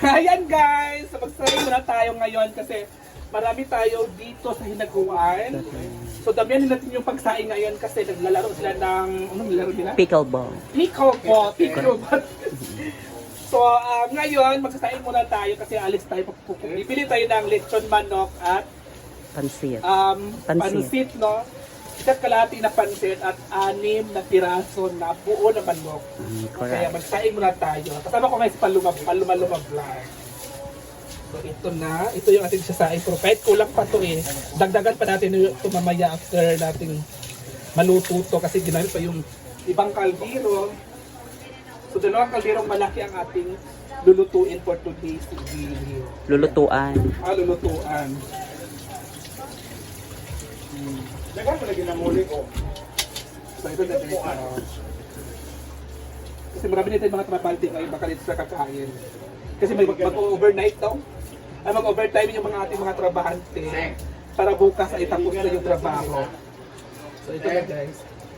Ayan guys, so magsaray muna tayo ngayon kasi marami tayo dito sa hinaguan. So damihan natin yung pagsaing ngayon kasi naglalaro sila ng, anong nilaro nila? Pickleball. Pickleball. So ngayon magsasaing muna tayo kasi alis tayo. Bibili tayo ng lechon manok at Pansit. pansit, no? Isa't kalahati na pansit at 6 na piraso na buo na manok. Kaya Correct. magsaing muna tayo. Kasama ko ngayon si Paluma Vlog. So ito na, ito yung ating sasaing. Pero kahit kulang pa to eh, dagdagan pa natin ito mamaya after nating maluto to kasi ginamit pa yung ibang kaldero. So dalawang kalderong malaki ang ating lulutuin for today's video. Lulutuan. Lulutuan. Dagan mo lagi na muli ko. So ito na dito. Kasi marami na tayong mga trabante ngayon baka dito sa kakain. Kasi may mag-overnight daw. Ay mag-overtime yung mga ating mga trabahante para bukas ay tapos na yung trabaho. So ito na guys.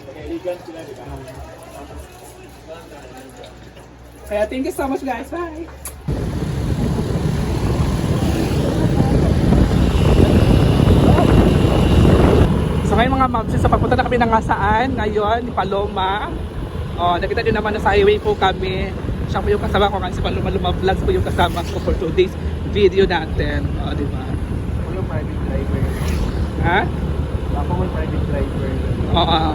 Kaibigan sila, di ba? Kaya thank you so much guys. Bye! So ngayon mga moms, so papunta na kami ng Ngasaan ngayon, ni Paloma. Nakita nyo naman na sa highway po kami. Siya po yung kasama ko, si Paluma Vlogs po yung kasama ko for today's video natin. Di ba? Ako yung private driver. Ha? Ako yung private driver. Oo.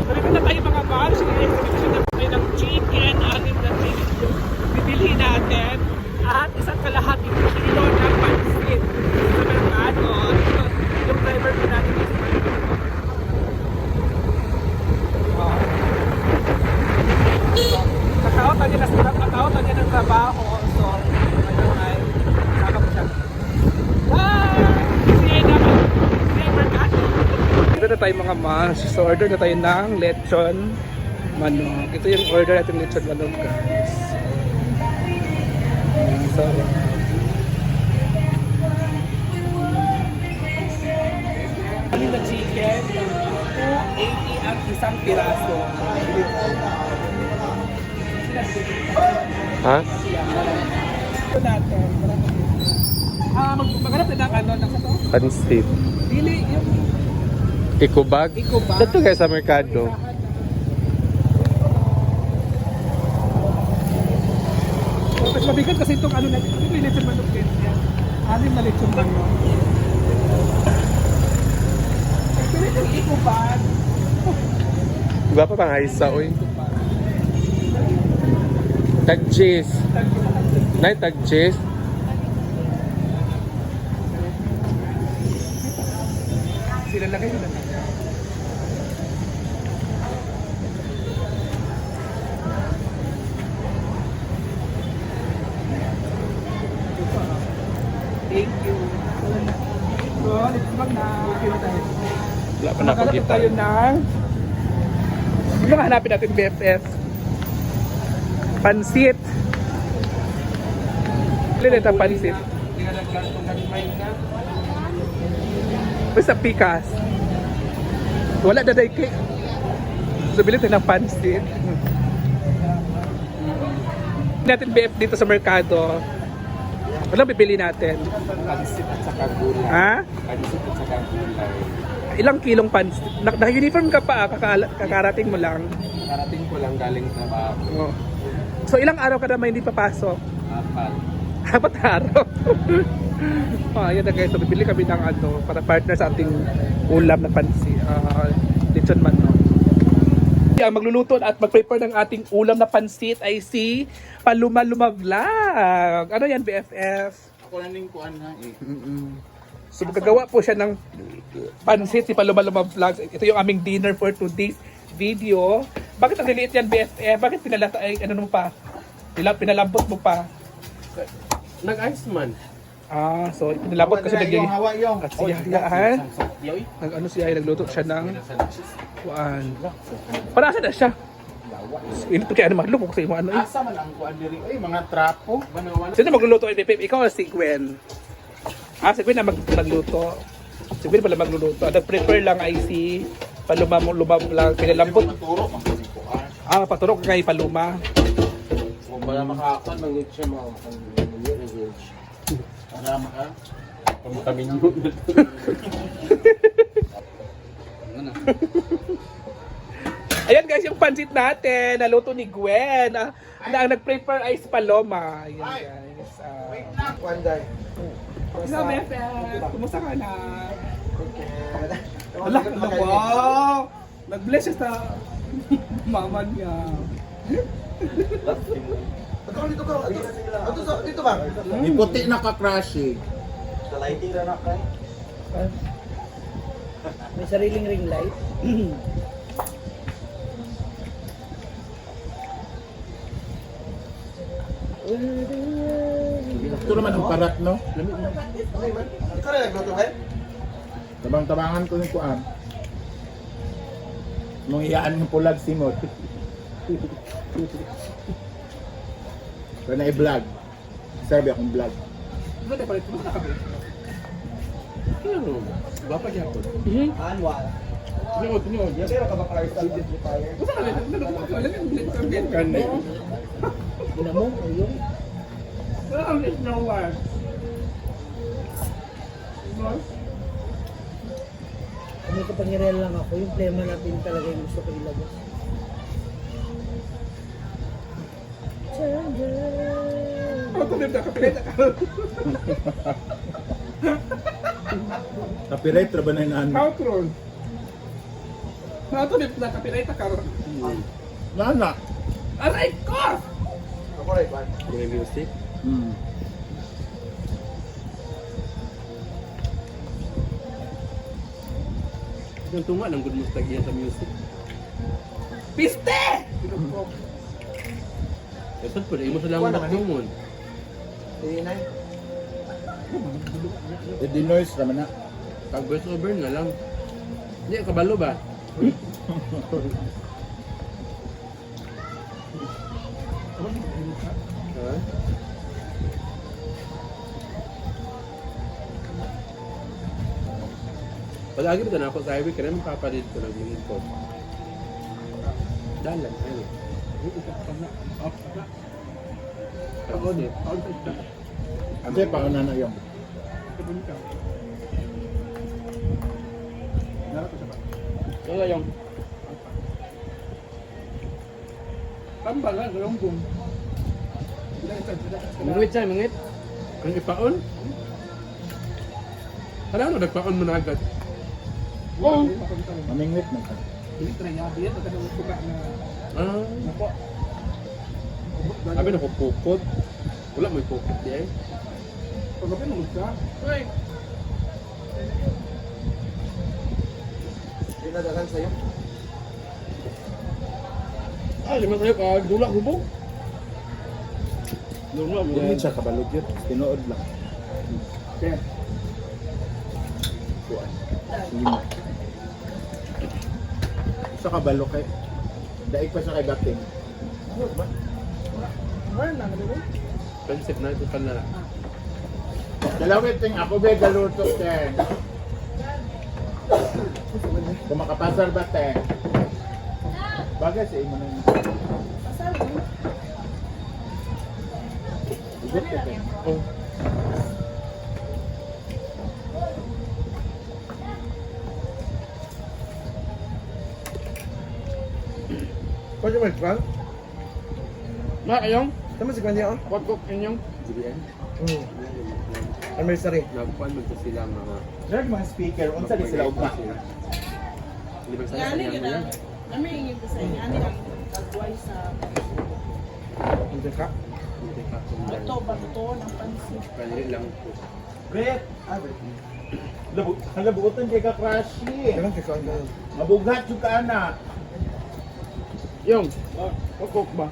Sabi na tayo mga moms, nag-exhibition na tayo ng chicken, ating na yung bibili natin. At isang kalahating kilo ng pansit sa merkado. Yung driver ko natin is Nakautan niya ng trabaho. So, ngayon ay kasama ko siya. Siya merkado. Ito na tayo mga mas. So, order na tayo ng lechon manok. Ito yung order natin lechon manok guys. Sorry. Kami na chicken, 280 ang isang piraso. Ha? Ito natin. Maghanap na ng ano, ng ito? Pansit. Dili, yung Ikubag. ikubag. Dito guys sa merkado. Mas mabigat kasi itong ano natin. Ito yung lechon manok din. Anim na lechon manok. Pero itong ikubag. Iba pa pang Aisa, oy. Tag-cheese. Nay, tag-cheese. Sila lagay nila. Thank you. So, let's mag na. Wala pa na ako Maghanap kita. tayo ng... Ano nga hanapin natin BFF? Pansit. Lilit ang pansit. Basta pikas. Wala na dahi cake. So, bilhin tayo ng pansit. Natin BF dito sa merkado. Ano bibili natin? Pansit at saka gulay. Ha? Pansit at saka gulay. Ilang kilong pansit? Naka-uniform ka pa, kakarating mo lang. Karating ko lang galing trabaho. Oh. So ilang araw ka naman hindi papasok? 4. 4 araw. Ayan na guys, so bibili kami ng ano, para partner sa ating ulam na pansit. Lechon manok. Ang magluluto at mag-prepare ng ating ulam na pansit ay si Paluma Vlog. Ano yan, BFF? Ako na ning kuan na eh. So magagawa po siya ng pansit si Paluma Vlogs. Ito yung aming dinner for today's video. Bakit ang liliit yan, BFF? Bakit pinalata ay ano mo pa? Pinalambot mo pa? Nag-ice man. So pinalambot kasi yung hawa yung. at siya ha? Yoy. Nag-ano siya, nagluto siya ng kuan. Para asa na siya? Ini to kaya ano maglubog sa imo ano eh. Asa man ang kuan diri? Oy, mga trapo. Banawan. Sino magluluto ay Pepe? Ikaw o si Gwen? Si Gwen na magluto. Si Gwen pala magluluto. Nag-prepare lang ay si Paluma lang pinalambot. Maturo man kasi kuan. Paturok kay Paluma. Kung wala makakakon, mangit siya mga engage. Para maka? Kung kami nyo. Ayan guys, yung pansit natin, naluto ni Gwen. Ang nag-prepare ay si Paloma. Ayan guys. One day. Hello, Bebe. Kumusta ka na? Okay. Wala ka na. Wow! Nag-bless siya sa mama niya. Dito ka. Dito ba? May puti na ka-crush eh. Sa lighting na na kay. May sariling ring light. Ito naman ang parat, no? Ikaw na nagluto kayo? Tabang-tabangan ko yung kuan. Nung iyaan ng pulag simot. Pero na i-vlog. Sabi akong vlog. Ano na palit mo na kami? Ano? Bapa niya ako. Annual. Tinod. Pero ka ba crystal amplifier? Kumusta ka na? Alam yung blend ka blend. Kanay. Ina mo, yung Pero ang is no one. kung may kapangyarihan lang ako, yung plema natin talaga yung gusto ko ilabas. Ako tumib na kapilit ka. Copyright ra ba na yung ano? Outron. Ako tumib na kapilit ka. Nana. Aray ko! Ako rin ba? May music? Yung tunga ng good nostalgia sa music. Piste! Ito po, imo sa lang Kuha ng naman, tumon. Tinay. Di noise naman na. Pag voice over na lang. Hindi, kabalo ba? Ha? Pag-agi ba na ako sa highway, kaya magpapalit ko ng lingkod. Dalan, ayun. Kasi pauna na yung. Kaya yung. Tambal lang, galonggong. Mangit siya, mangit. Ang ipaon? Ano nagpaon mo na agad? Oo. Mamingwit mo ka. Hindi trayabi yan, pagka tuga na Ah. nako. Sabi na ko pukot. Wala mo pukot di ay. Pagka pinulog ka, ay, Dinadagan sa'yo. Ah, lima tayo ka. Dula hubog. Dula mo. Hindi siya kabalog yun. Tinood lang. kaya. Kuan. Lima. Sa kabalo kay. Daig pa siya kay Bating. Meron na, nabili. Concept na ito ka na. Dalawit ting ako be galuto ten. Kung makapasar ba te? Bagay sa imo na yun. Igot ko te. Oh. Pwede mo ikaw? Na ayong. Tama si Kanya on? What cook inyong? Julian. Anniversary. Nagkuan mo to sila mga. Drag mga speaker. Unsa di sila ugma? Libang sa Ani kanya mo gina, yan. ami ingin ko sa inyo, ani ang kagway sa Hindi ka? Hindi ka kumdan. ito ba ito ng pansit. Kanili lang po. Brett! Ah, Brett. Halabuotan kay ka Crushi. Ganun kay Kanya. Mabughat yung ka na. Yung, what cook ba?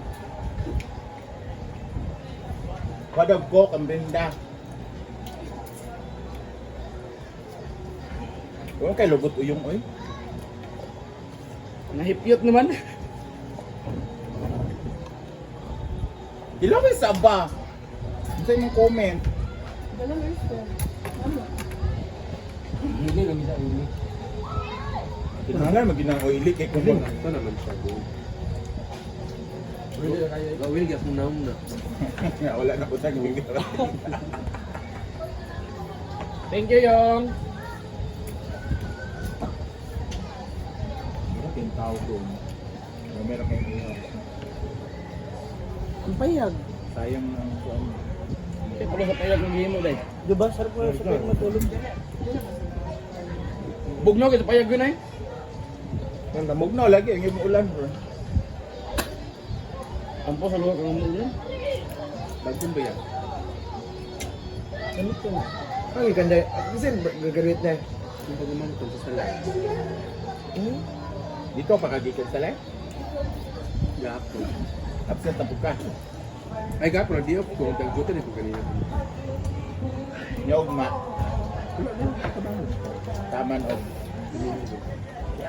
Wadag cook ang benda. Huwag kay lubot uyong oy. Nahipyot naman. Ilang may saba? Sa imong comment. Dala mo ito. Hindi lang isa uli. Kinahanglan maginang oily kay kung ito naman siya. Gawin ka kung naum na. Wala na po tayo. Thank you, Yong. Yung tao doon. Meron kayong iyo. Ang payag. Sayang ang kuwan. Kaya pala sa payag ng gihimo, day. Diba? Sarap ko sa payag matulog. Bugno kita payag yun, ay. Ang namugnaw lagi, ang iyong ulan bro. Ampo sa lugar kang ulo. Bagong ba yan? Ano to? Ang ikanda, kasi gagarit na. Yung pagmamantol sa sala. Dito pakagikan sa live? Gapo. Absent na po ka. Ay, gapo na di ako. Kung tagbutan ito kanina. Yung ma. Taman o.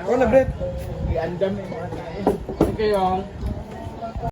Ako na Brett. Iandam yung mga tayo. Thank you, Yong.